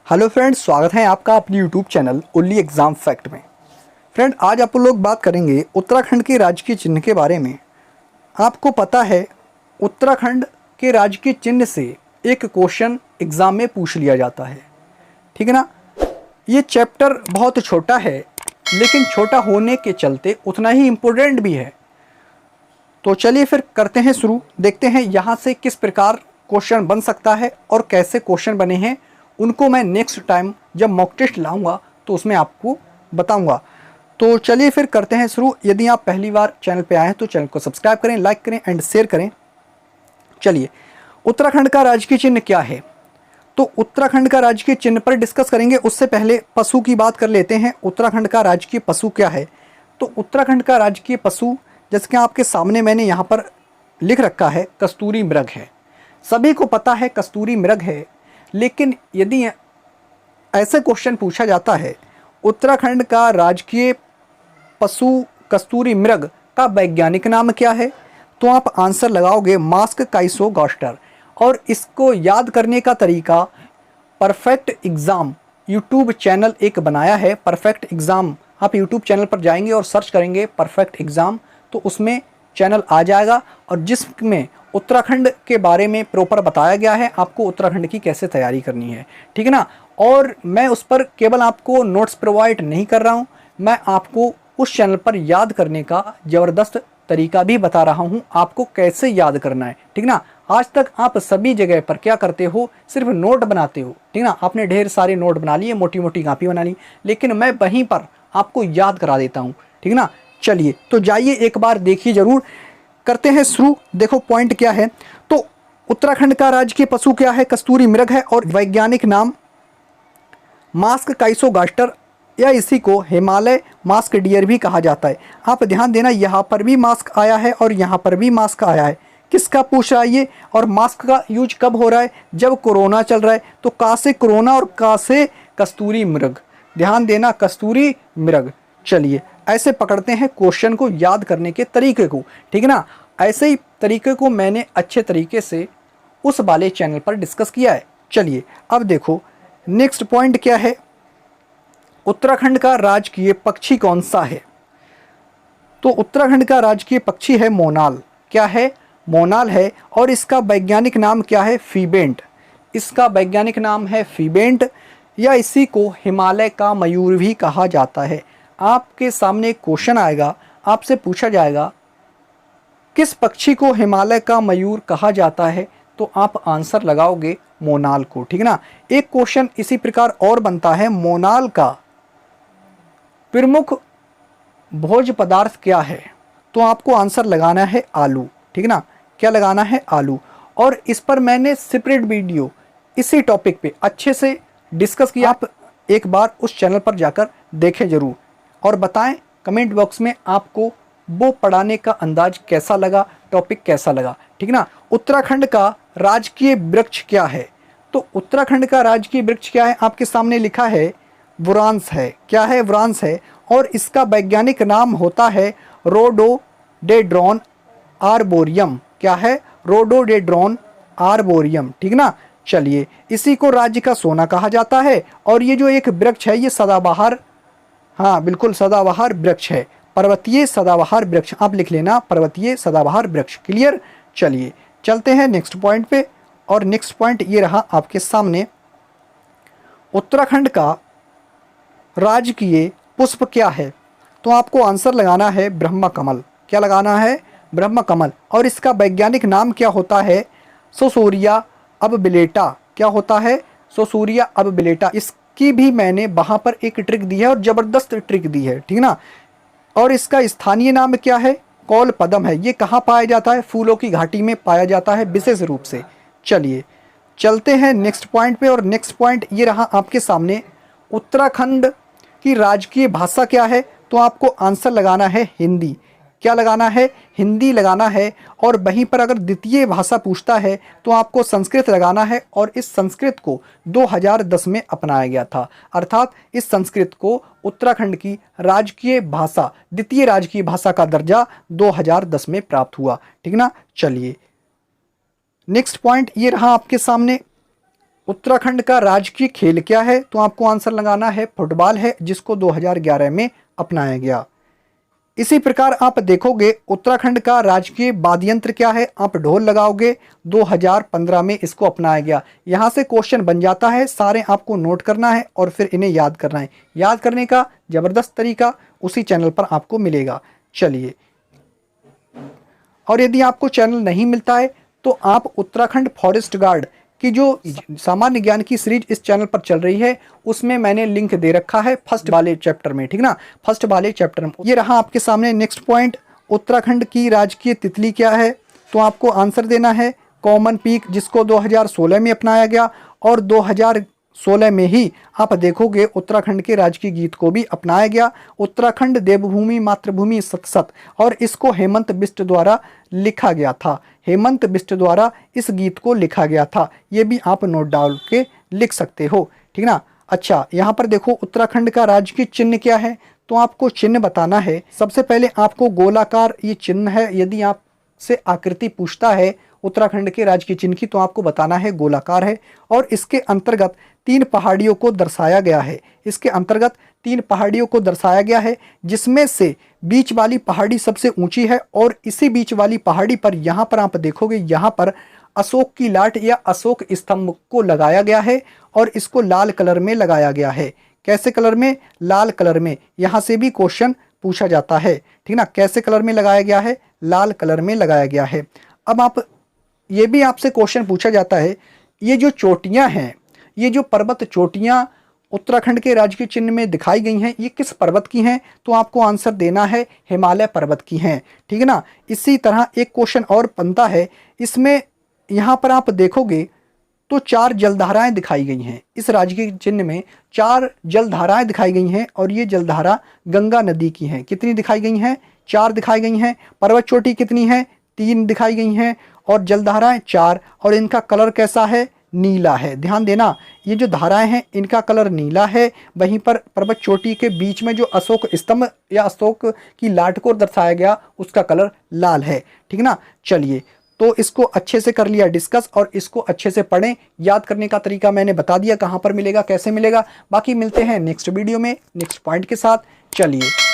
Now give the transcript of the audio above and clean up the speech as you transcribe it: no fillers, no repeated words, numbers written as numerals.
Hello friends, स्वागत है आपका अपने YouTube channel only exam fact में। फ्रेंड, आज आप लोग बात करेंगे उत्तराखंड के राजकीय चिन्ह के बारे में। आपको पता है उत्तराखंड के राजकीय चिन्ह से एक क्वेश्चन एग्ज़ाम में पूछ लिया जाता है, ठीक है ना। ये चैप्टर बहुत छोटा है, लेकिन छोटा होने के चलते उतना ही इम्पोर्टेंट भी है। तो चलिए फिर करते हैं शुरू। देखते हैं यहाँ से किस प्रकार क्वेश्चन बन सकता है और कैसे क्वेश्चन बने हैं, उनको मैं नेक्स्ट टाइम जब मॉक टेस्ट लाऊंगा तो उसमें आपको बताऊंगा। तो चलिए फिर करते हैं शुरू। यदि आप पहली बार चैनल पे आए हैं तो चैनल को सब्सक्राइब करें, लाइक करें एंड शेयर करें। चलिए, उत्तराखंड का राजकीय चिन्ह क्या है? तो उत्तराखंड का राजकीय चिन्ह पर डिस्कस करेंगे। उससे पहले पशु की बात कर लेते हैं। उत्तराखंड का राजकीय पशु क्या है? तो उत्तराखंड का राजकीय पशु, जैसे कि आपके सामने मैंने यहाँ पर लिख रखा है, कस्तूरी मृग है। सभी को पता है कस्तूरी मृग है, लेकिन यदि ऐसे क्वेश्चन पूछा जाता है उत्तराखंड का राजकीय पशु कस्तूरी मृग का वैज्ञानिक नाम क्या है, तो आप आंसर लगाओगे मास्क काइसोगास्टर। और इसको याद करने का तरीका परफेक्ट एग्ज़ाम यूट्यूब चैनल एक बनाया है। परफेक्ट एग्ज़ाम, आप यूट्यूब चैनल पर जाएंगे और सर्च करेंगे परफेक्ट एग्ज़ाम, तो उसमें चैनल आ जाएगा और जिसमें उत्तराखंड के बारे में प्रॉपर बताया गया है, आपको उत्तराखंड की कैसे तैयारी करनी है, ठीक है ना। और मैं उस पर केवल आपको नोट्स प्रोवाइड नहीं कर रहा हूँ, मैं आपको उस चैनल पर याद करने का ज़बरदस्त तरीका भी बता रहा हूँ, आपको कैसे याद करना है, ठीक ना। आज तक आप सभी जगह पर क्या करते हो, सिर्फ नोट बनाते हो, ठीक ना। आपने ढेर सारे नोट बना लिए, मोटी मोटी कॉपी बना ली, लेकिन मैं वहीं पर आपको याद करा देता हूँ, ठीक ना। चलिए, तो जाइए एक बार देखिए ज़रूर। करते हैं शुरू। देखो पॉइंट क्या है। तो उत्तराखंड का राजकीय पशु क्या है? कस्तूरी मृग है और वैज्ञानिक नाम मास्क काइसोगास्टर, या इसी को हिमालय मास्क डियर भी कहा जाता है। आप ध्यान देना, यहाँ पर भी मास्क आया है और यहाँ पर भी मास्क आया है। किसका पूछ रहा है ये? और मास्क का यूज कब हो रहा है? जब कोरोना चल रहा है। तो का से कोरोना और का से कस्तूरी मृग, ध्यान देना, कस्तूरी मृग। चलिए, ऐसे पकड़ते हैं क्वेश्चन को याद करने के तरीके को, ठीक है ना। ऐसे ही तरीके को मैंने अच्छे तरीके से उस वाले चैनल पर डिस्कस किया है। चलिए, अब देखो नेक्स्ट पॉइंट क्या है। उत्तराखंड का राजकीय पक्षी कौन सा है? तो उत्तराखंड का राजकीय पक्षी है मोनाल। क्या है? मोनाल है। और इसका वैज्ञानिक नाम क्या है? फीबेंट। इसका वैज्ञानिक नाम है फीबेंट, या इसी को हिमालय का मयूर भी कहा जाता है। आपके सामने एक क्वेश्चन आएगा, आपसे पूछा जाएगा किस पक्षी को हिमालय का मयूर कहा जाता है, तो आप आंसर लगाओगे मोनाल को, ठीक है ना। एक क्वेश्चन इसी प्रकार और बनता है, मोनाल का प्रमुख भोज्य पदार्थ क्या है? तो आपको आंसर लगाना है आलू, ठीक है ना। क्या लगाना है? आलू। और इस पर मैंने सेपरेट वीडियो इसी टॉपिक पे अच्छे से डिस्कस किया। आप एक बार उस चैनल पर जाकर देखें ज़रूर और बताएं कमेंट बॉक्स में आपको वो पढ़ाने का अंदाज कैसा लगा, टॉपिक कैसा लगा, ठीक ना। उत्तराखंड का राजकीय वृक्ष क्या है? तो उत्तराखंड का राजकीय वृक्ष क्या है? आपके सामने लिखा है वुरांस है। क्या है? वुरांस है। और इसका वैज्ञानिक नाम होता है रोडोडेड्रॉन आर्बोरियम। क्या है? रोडोडेड्रॉन आर्बोरियम, ठीक ना। चलिए, इसी को राज्य का सोना कहा जाता है। और ये जो एक वृक्ष है, ये सदाबहार, हाँ बिल्कुल सदाबहार वृक्ष है, पर्वतीय सदाबहार वृक्ष। आप लिख लेना, पर्वतीय सदाबहार वृक्ष। क्लियर? चलिए, चलते हैं नेक्स्ट पॉइंट पे। और नेक्स्ट पॉइंट ये रहा आपके सामने, उत्तराखंड का राजकीय पुष्प क्या है? तो आपको आंसर लगाना है ब्रह्म कमल। क्या लगाना है? ब्रह्म कमल। और इसका वैज्ञानिक नाम क्या होता है? सोसूरिया अबबिलेटा। क्या होता है? सोसूरिया अबबिलेटा। इसकी भी मैंने वहाँ पर एक ट्रिक दी है और ज़बरदस्त ट्रिक दी है, ठीक ना। और इसका स्थानीय नाम क्या है? कौल पदम है। ये कहाँ पाया जाता है? फूलों की घाटी में पाया जाता है विशेष रूप से। चलिए, चलते हैं नेक्स्ट पॉइंट पे। और नेक्स्ट पॉइंट ये रहा आपके सामने, उत्तराखंड की राजकीय भाषा क्या है? तो आपको आंसर लगाना है हिंदी। क्या लगाना है? हिंदी लगाना है। और वहीं पर अगर द्वितीय भाषा पूछता है तो आपको संस्कृत लगाना है। और इस संस्कृत को 2010 में अपनाया गया था, अर्थात इस संस्कृत को उत्तराखंड की राजकीय भाषा, द्वितीय राजकीय भाषा का दर्जा 2010 में प्राप्त हुआ, ठीक ना। चलिए, नेक्स्ट पॉइंट ये रहा आपके सामने, उत्तराखंड का राजकीय खेल क्या है? तो आपको आंसर लगाना है फुटबॉल है, जिसको 2011 में अपनाया गया। इसी प्रकार आप देखोगे उत्तराखंड का राजकीय वाद्य यंत्र क्या है? आप ढोल लगाओगे, 2015 में इसको अपनाया गया। यहाँ से क्वेश्चन बन जाता है, सारे आपको नोट करना है और फिर इन्हें याद करना है। याद करने का ज़बरदस्त तरीका उसी चैनल पर आपको मिलेगा। चलिए, और यदि आपको चैनल नहीं मिलता है तो आप उत्तराखंड फॉरेस्ट गार्ड की जो सामान्य ज्ञान की सीरीज इस चैनल पर चल रही है, उसमें मैंने लिंक दे रखा है फर्स्ट वाले चैप्टर में, ठीक ना। फर्स्ट वाले चैप्टर में ये रहा आपके सामने नेक्स्ट पॉइंट। उत्तराखंड की राजकीय तितली क्या है? तो आपको आंसर देना है कॉमन पीक, जिसको 2016 में अपनाया गया। और 2016 में ही आप देखोगे उत्तराखंड के राजकीय गीत को भी अपनाया गया, उत्तराखंड देवभूमि मातृभूमि सत सत। और इसको हेमंत बिष्ट द्वारा लिखा गया था, हेमंत बिष्ट द्वारा इस गीत को लिखा गया था। ये भी आप नोट डाल के लिख सकते हो, ठीक ना। अच्छा, यहाँ पर देखो उत्तराखंड का राजकीय चिन्ह क्या है? तो आपको चिन्ह बताना है। सबसे पहले आपको गोलाकार ये चिन्ह है। यदि आपसे आकृति पूछता है उत्तराखंड के राजकीय चिन्ह की, तो आपको बताना है गोलाकार है। और इसके अंतर्गत 3 पहाड़ियों को दर्शाया गया है। इसके अंतर्गत 3 पहाड़ियों को दर्शाया गया है, जिसमें से बीच वाली पहाड़ी सबसे ऊंची है। और इसी बीच वाली पहाड़ी पर यहाँ पर आप देखोगे, यहाँ पर अशोक की लाट या अशोक स्तंभ को लगाया गया है। और इसको लाल कलर में लगाया गया है। कैसे कलर में? लाल कलर में। यहाँ से भी क्वेश्चन पूछा जाता है, ठीक ना। कैसे कलर में लगाया गया है? लाल कलर में लगाया गया है। अब आप ये भी आपसे क्वेश्चन पूछा जाता है, ये जो चोटियां हैं, ये जो पर्वत चोटियां उत्तराखंड के राजकीय चिन्ह में दिखाई गई हैं, ये किस पर्वत की हैं? तो आपको आंसर देना है हिमालय पर्वत की हैं, ठीक है ना। इसी तरह एक क्वेश्चन और बनता है, इसमें यहाँ पर आप देखोगे तो 4 जलधाराएं दिखाई गई हैं। इस राजकीय चिन्ह में 4 जलधाराएं दिखाई गई हैं और ये जलधारा गंगा नदी की हैं। कितनी दिखाई गई हैं? 4 दिखाई गई हैं। पर्वत चोटी कितनी है? 3 दिखाई गई हैं। और जलधाराएं 4, और इनका कलर कैसा है? नीला है। ध्यान देना, ये जो धाराएं हैं इनका कलर नीला है। वहीं पर पर्वत चोटी के बीच में जो अशोक स्तंभ या अशोक की लाट को दर्शाया गया, उसका कलर लाल है, ठीक ना। चलिए, तो इसको अच्छे से कर लिया डिस्कस, और इसको अच्छे से पढ़ें। याद करने का तरीका मैंने बता दिया, कहाँ पर मिलेगा, कैसे मिलेगा। बाकी मिलते हैं नेक्स्ट वीडियो में नेक्स्ट पॉइंट के साथ। चलिए।